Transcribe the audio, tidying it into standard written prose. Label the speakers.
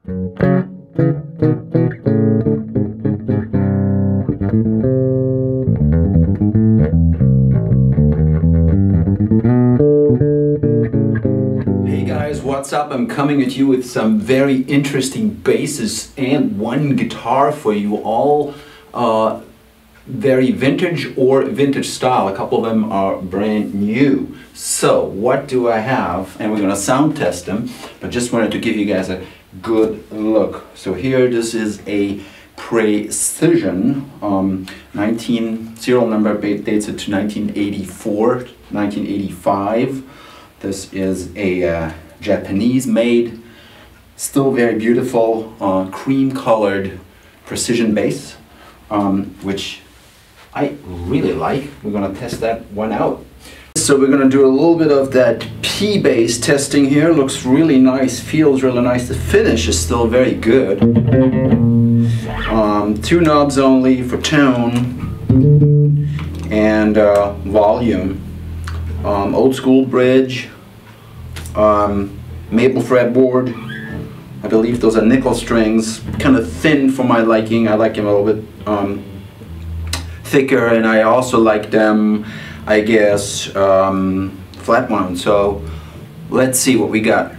Speaker 1: Hey guys, what's up? I'm coming at you with some very interesting basses and one guitar for you, all very vintage or vintage style. A couple of them are brand new. So what do I have? And we're gonna sound test them, but just wanted to give you guys a good look. So here, this is a Precision, serial number dates it to 1984, 1985. This is a Japanese made, still very beautiful, cream colored Precision bass, which I really like. We're gonna test that one out. So we're gonna do a little bit of that P bass testing here. Looks really nice, feels really nice. The finish is still very good. 2 knobs only for tone and volume. Old school bridge, maple fretboard. I believe those are nickel strings, kind of thin for my liking. I like them a little bit thicker, and I also like them, I guess, flat wound. So let's see what we got.